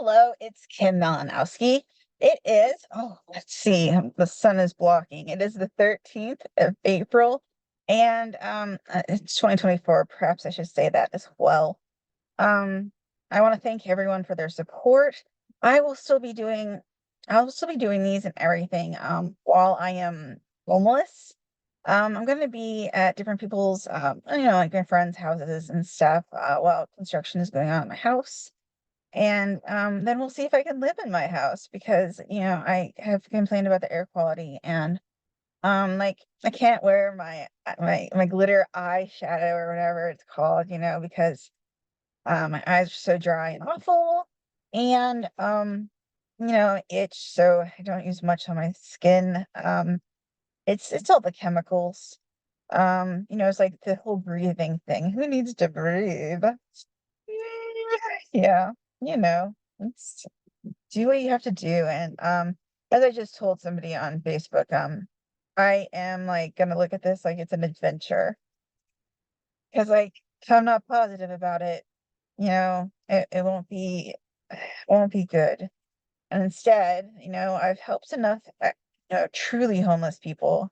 Hello, it's Kim Malinowski. It is, let's see, the sun is blocking. It is the 13th of April, and it's 2024. Perhaps I should say that as well. Um, I want to thank everyone for their support. I will still be doing, I will still be doing these and everything, while I am homeless. I'm going to be at different people's, like my friends' houses and stuff, while construction is going on in my house. And then we'll see if I can live in my house because, I have complained about the air quality and like I can't wear my glitter eyeshadow or whatever it's called, because my eyes are so dry and awful. And itch, so I don't use much on my skin. It's all the chemicals. It's like the whole breathing thing. Who needs to breathe? Yeah, it's do what you have to do. And as I just told somebody on Facebook, I am like gonna look at this like it's an adventure. Because like if I'm not positive about it, it won't be good. And instead, I've helped enough truly homeless people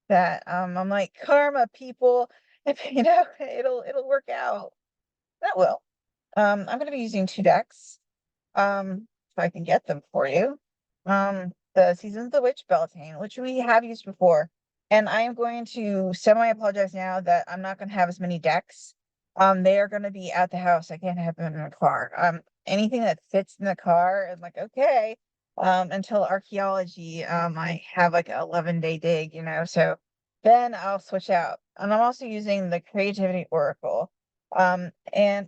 that I'm like karma people, if it'll work out. That will. I'm gonna be using two decks. If I can get them for you. The Seasons of the Witch Beltane, which we have used before. And I am going to semi-apologize now that I'm not going to have as many decks. They are going to be at the house. I can't have them in the car. Anything that fits in the car is like, okay. Until archaeology, I have like an 11-day dig, so then I'll switch out. And I'm also using the Creativity Oracle. And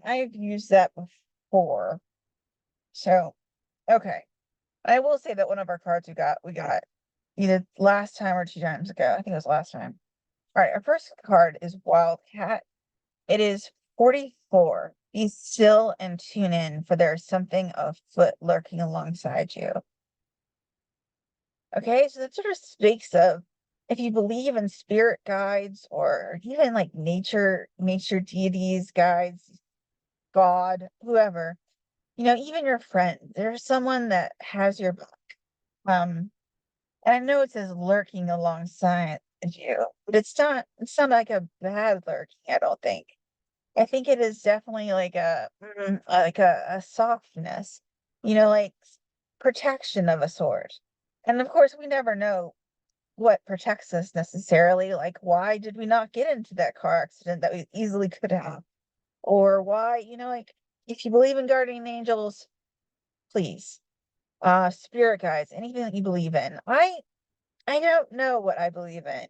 I've used that before. So, okay. I will say that one of our cards we got either last time or two times ago. I think it was last time. All right, our first card is Wildcat. It is 44. Be still and tune in, for there is something afoot lurking alongside you. Okay, so that sort of speaks of if you believe in spirit guides or even like nature deities, guides, God, whoever, even your friend, there's someone that has your back. Um, And I know it says lurking alongside you, but it's not like a bad lurking, I don't think. I think it is definitely like a softness, like protection of a sort. And of course, we never know what protects us necessarily. Like, why did we not get into that car accident that we easily could have? Or why, like if you believe in guardian angels, please, spirit guides, anything that you believe in. I don't know what I believe in.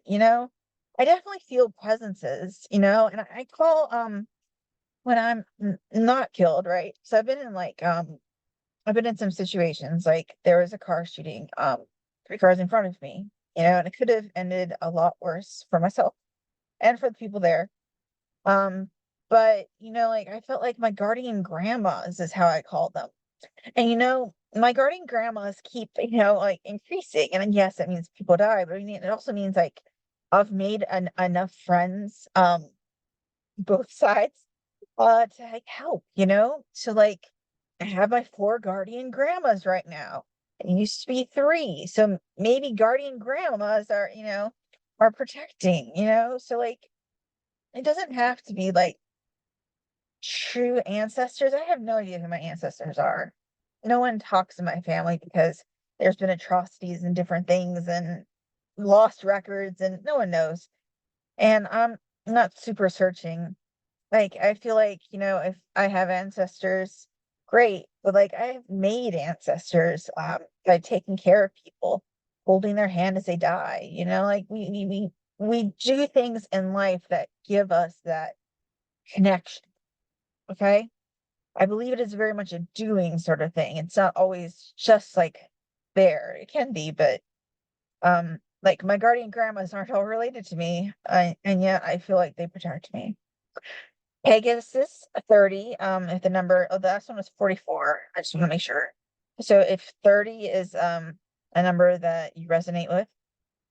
I definitely feel presences, and I call when I'm not killed, right? So I've been in some situations like there was a car shooting, three cars in front of me, and it could have ended a lot worse for myself and for the people there. Um, but like I felt like my guardian grandmas is how I call them. And my guardian grandmas keep, like increasing. And then yes, that means people die, but I mean it also means like I've made enough friends, both sides, to like help, to like I have my four guardian grandmas right now. It used to be three. So maybe guardian grandmas are protecting, so like it doesn't have to be like true ancestors. I have no idea who my ancestors are. No one talks in my family because there's been atrocities and different things and lost records, and no one knows. And I'm not super searching. Like, I feel like, if I have ancestors, great. But like, I've made ancestors by taking care of people, holding their hand as they die. Like we do things in life that give us that connection. Okay. I believe it is very much a doing sort of thing. It's not always just like there. It can be, but like my guardian grandmas aren't all related to me. And yet I feel like they protect me. Pegasus 30, if the number, oh, the last one was 44. I just want to make sure. So if 30 is a number that you resonate with,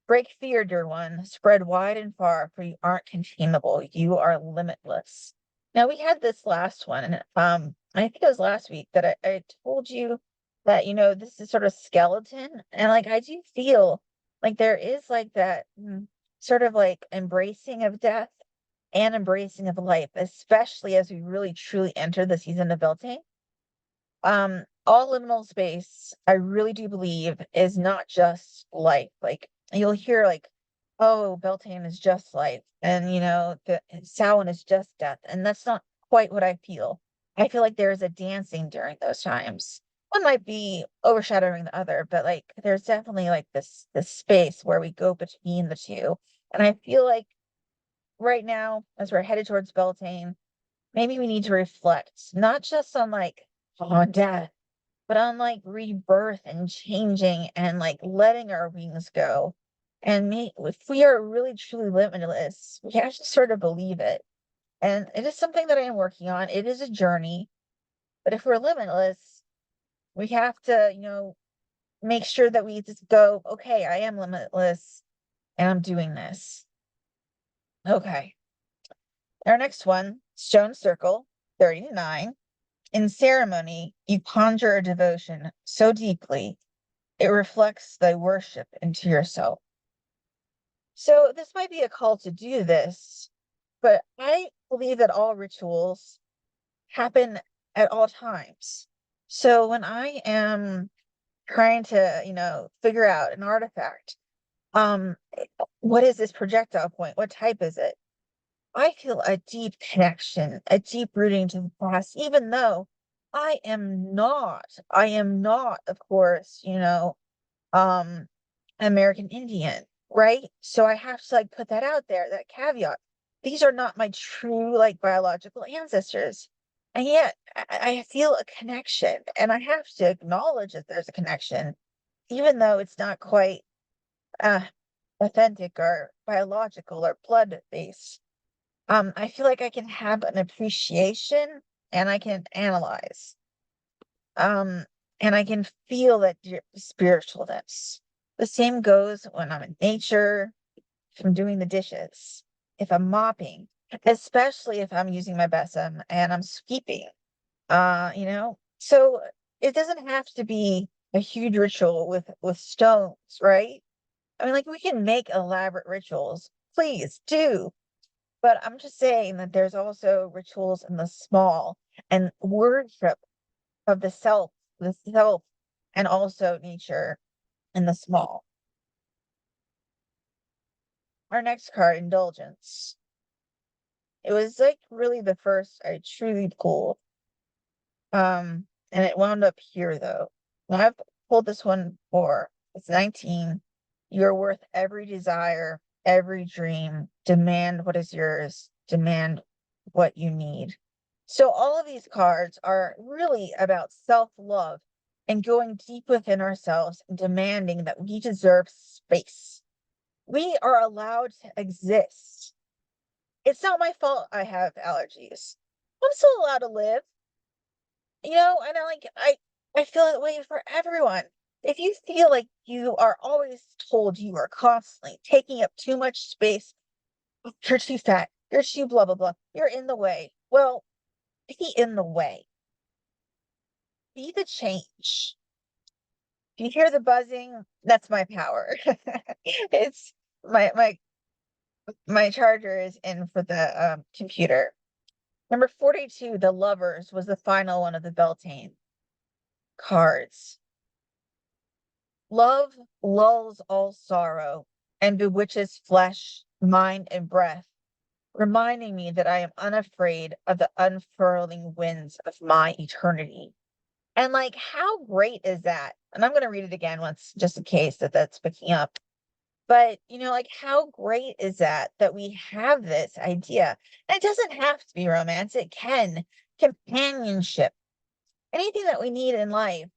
break fear, dear one, spread wide and far, for you aren't containable. You are limitless. Now we had this last one, I think it was last week that I told you that, this is sort of skeleton. And like, I do feel like there is like that sort of like embracing of death and embracing of life, especially as we really truly enter the season of Beltane. All liminal space, I really do believe, is not just life. Like you'll hear like, oh, Beltane is just life, and the Samhain is just death, and that's not quite what I feel. I feel like there is a dancing during those times. One might be overshadowing the other, but like there's definitely like this space where we go between the two. And I feel like right now, as we're headed towards Beltane, maybe we need to reflect, not just on like on death, but on like rebirth and changing and like letting our wings go. And if we are really truly limitless, we have to sort of believe it. And it is something that I am working on. It is a journey. But if we're limitless, we have to, make sure that we just go, okay, I am limitless and I'm doing this. Okay. Our next one, Stone Circle 39. In ceremony, you conjure a devotion so deeply it reflects thy worship into yourself. So this might be a call to do this, but I believe that all rituals happen at all times. So when I am trying to, figure out an artifact, um, what is this projectile point? What type is it? I feel a deep connection, a deep rooting to the past, even though I am not, of course, um, American Indian, right? So I have to like put that out there, that caveat. These are not my true like biological ancestors. And yet I feel a connection and I have to acknowledge that there's a connection, even though it's not quite uh, authentic or biological or blood based. I feel like I can have an appreciation and I can analyze. Um, and I can feel that spiritualness. The same goes when I'm in nature, if I'm doing the dishes, if I'm mopping, especially if I'm using my besom and I'm sweeping. So it doesn't have to be a huge ritual with stones, right? I mean, like we can make elaborate rituals, please do. But I'm just saying that there's also rituals in the small and worship of the self, and also nature in the small. Our next card, Indulgence. It was like really the first I truly pulled. And it wound up here though. Now I've pulled this one before. It's 19. You're worth every desire, every dream. Demand what is yours. Demand what you need. So all of these cards are really about self-love and going deep within ourselves and demanding that we deserve space. We are allowed to exist. It's not my fault I have allergies. I'm still allowed to live. And I feel that way for everyone. If you feel like you are always told you are constantly taking up too much space, you're too fat, you're too blah blah blah, you're in the way. Well, be in the way. Be the change. If you hear the buzzing, that's my power. It's my charger is in for the computer. Number 42, the lovers, was the final one of the Beltane cards. Love lulls all sorrow and bewitches flesh, mind, and breath, reminding me that I am unafraid of the unfurling winds of my eternity. And like, how great is that? And I'm going to read it again once, just in case that's picking up. But, like, how great is that we have this idea? And it doesn't have to be romance, it can companionship, anything that we need in life.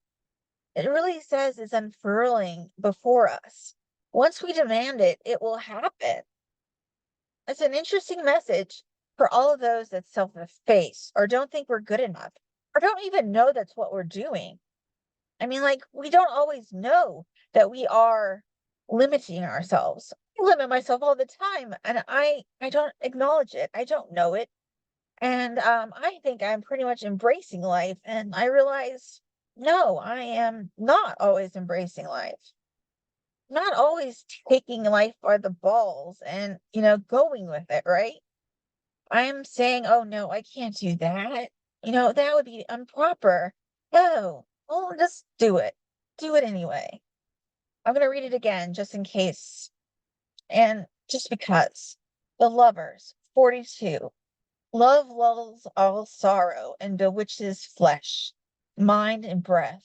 It really says is unfurling before us. Once we demand it, it will happen. It's an interesting message for all of those that self-efface or don't think we're good enough or don't even know that's what we're doing. I mean, like, we don't always know that we are limiting ourselves. I limit myself all the time and I don't acknowledge it. I don't know it. And I think I'm pretty much embracing life. And I realize, no, I am not always embracing life, not always taking life by the balls and, going with it, right? I'm saying, oh no, I can't do that. That would be improper. No, well, just do it. Do it anyway. I'm going to read it again just in case. And just because. The Lovers, 42. Love lulls all sorrow and bewitches flesh, mind, and breath.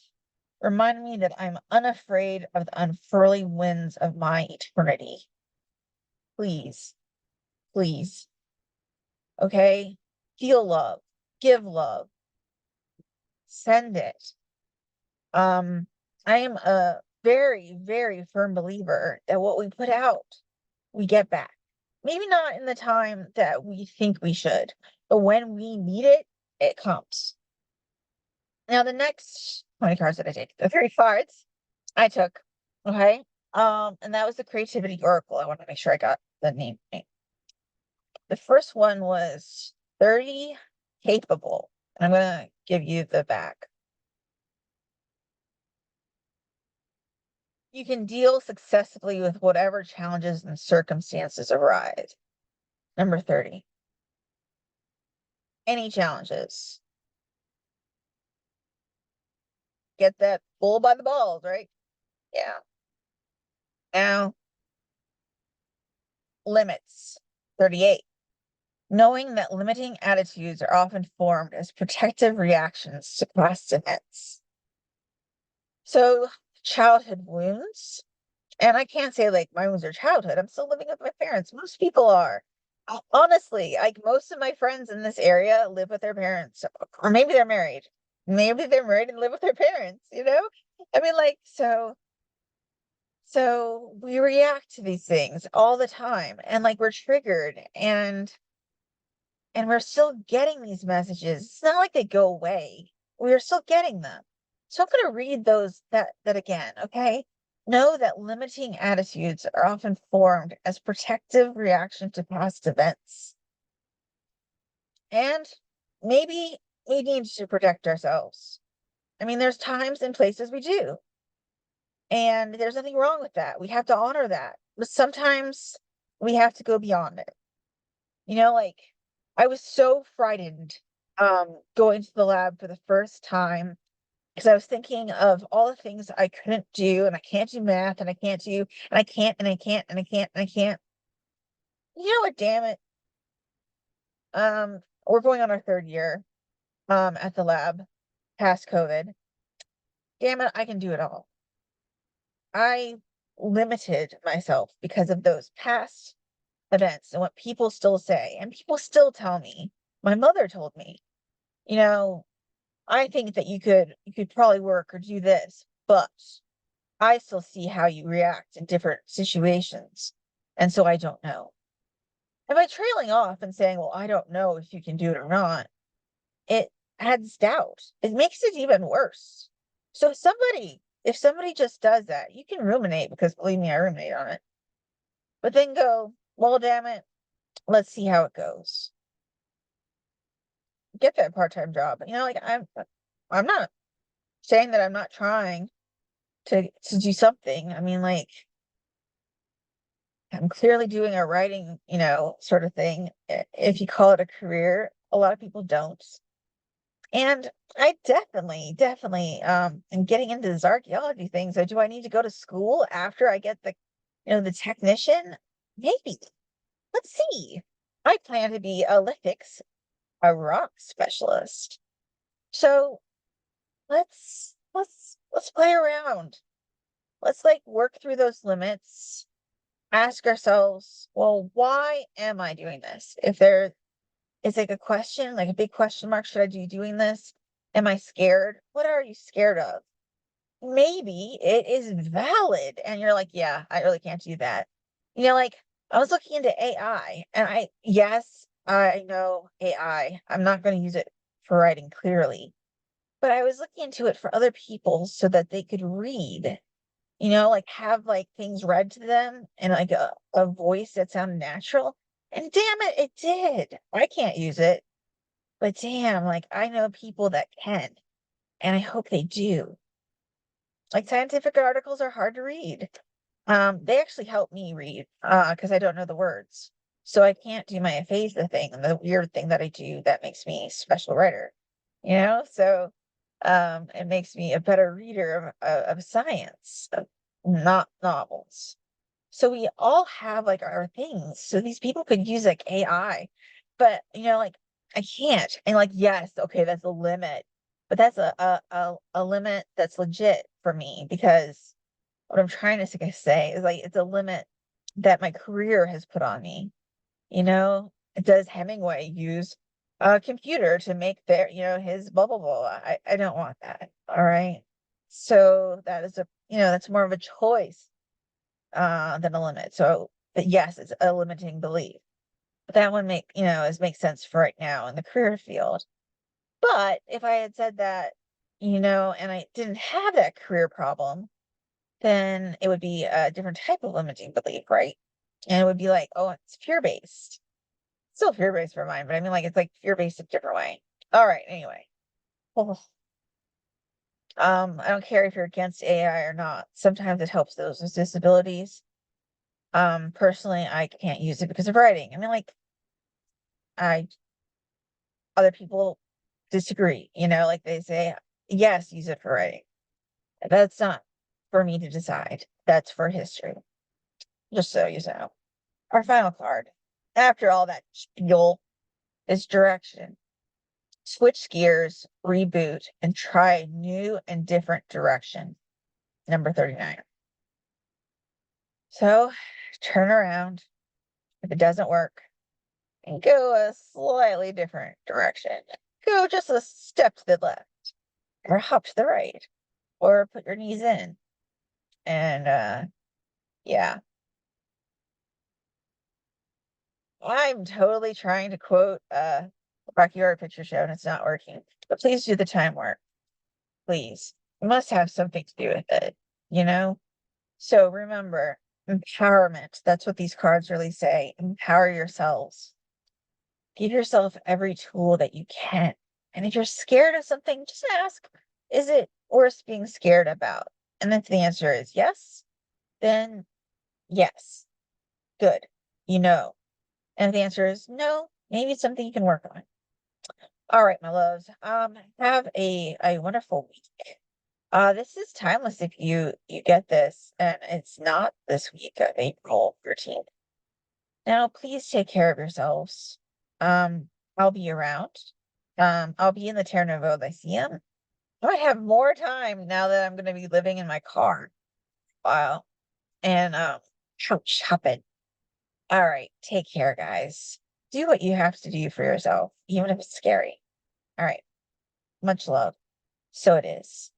Remind me that I'm unafraid of the unfurling winds of my eternity. Please, please. Okay? Feel love. Give love. Send it. I am a very, very firm believer that what we put out, we get back. Maybe not in the time that we think we should, but when we need it, it comes. Now, the next 20 cards that I take, the 3 cards I took, okay? And that was the Creativity Oracle. I want to make sure I got the name. The first one was 30 Capable. And I'm going to give you the back. You can deal successfully with whatever challenges and circumstances arise. Number 30. Any challenges. Get that bull by the balls, right? Yeah. Now, limits. 38. Knowing that limiting attitudes are often formed as protective reactions to past events. So, childhood wounds. And I can't say like my wounds are childhood. I'm still living with my parents. Most people are. Honestly, like most of my friends in this area live with their parents, or maybe they're married. Maybe they're married and live with their parents, you know? I mean, like, so we react to these things all the time, and like we're triggered, and we're still getting these messages. It's not like they go away. We are still getting them. So I'm going to read that again, okay? Know that limiting attitudes are often formed as protective reaction to past events. And maybe we need to protect ourselves. I mean, there's times and places we do. And there's nothing wrong with that. We have to honor that. But sometimes we have to go beyond it. Like I was so frightened going to the lab for the first time because I was thinking of all the things I couldn't do, and I can't do math, and I can't do, and I can't, and I can't, and I can't, and I can't. You know what, damn it. We're going on our 3rd year at the lab past COVID. Damn it, I can do it all. I limited myself because of those past events and what people still say, and people still tell me. My mother told me, you know, I think that you could probably work or do this, but I still see how you react in different situations. And so I don't know. And by trailing off and saying, well, I don't know if you can do it or not, it adds doubt. It makes it even worse. So if somebody just does that, you can ruminate, because believe me, I ruminate on it. But then go, well, damn it, let's see how it goes. Get that part-time job. Like I'm not saying that I'm not trying to do something. I mean, like I'm clearly doing a writing, sort of thing. If you call it a career, a lot of people don't. And I definitely am getting into this archaeology thing. So do I need to go to school after I get the technician? Maybe. Let's see. I plan to be a rock specialist. So let's play around. Let's like work through those limits. Ask ourselves, well, why am I doing this? If there is like a question, like a big question mark, should I be doing this? Am I scared? What are you scared of? Maybe it is valid. And you're like, yeah, I really can't do that. Like I was looking into AI, and yes, I know AI. I'm not going to use it for writing clearly, but I was looking into it for other people so that they could read, like have like things read to them and like a voice that sounded natural. And damn it, it did. I can't use it. But damn, like I know people that can, and I hope they do. Like scientific articles are hard to read. They actually help me read, because I don't know the words. So I can't do my aphasia thing, the weird thing that I do that makes me a special writer, you know? So, it makes me a better reader of science, not novels. So we all have like our things. So these people could use like AI, but like I can't. And like, yes, okay, that's a limit, but that's a limit that's legit for me because what I'm trying to say is like it's a limit that my career has put on me. Does Hemingway use a computer to make his blah blah blah? I don't want that. All right. So that is that's more of a choice than a limit. So but yes, it's a limiting belief. But that one makes sense for right now in the career field. But if I had said that, and I didn't have that career problem, then it would be a different type of limiting belief, right? And it would be like, oh, it's fear-based. Still fear-based for mine, but I mean like it's like fear-based a different way. All right, anyway. Oh, I don't care if you're against AI or not. Sometimes it helps those with disabilities. Personally, I can't use it because of writing. I mean, like, I other people disagree, like they say, yes, use it for writing. That's not for me to decide. That's for history. Just so you know. Our final card, after all that spiel, is direction. Switch gears, reboot, and try a new and different direction. Number 39. So turn around. If it doesn't work, and go a slightly different direction. Go just a step to the left, or hop to the right, or put your knees in. And yeah, I'm totally trying to quote Rocky Horror Picture Show, and it's not working. But please do the time work. Please. It must have something to do with it, you know? So remember, empowerment. That's what these cards really say. Empower yourselves. Give yourself every tool that you can. And if you're scared of something, just ask, is it worth being scared about? And if the answer is yes, then yes, good. You know. And if the answer is no, maybe it's something you can work on. All right, my loves. Have a wonderful week. This is timeless if you get this, and it's not this week of April 13th. Now, please take care of yourselves. I'll be around. I'll be in the Terra Novo Lyceum. I might have more time now that I'm going to be living in my car. Wow. And out shopping. All right. Take care, guys. Do what you have to do for yourself, even if it's scary. All right. Much love. So it is.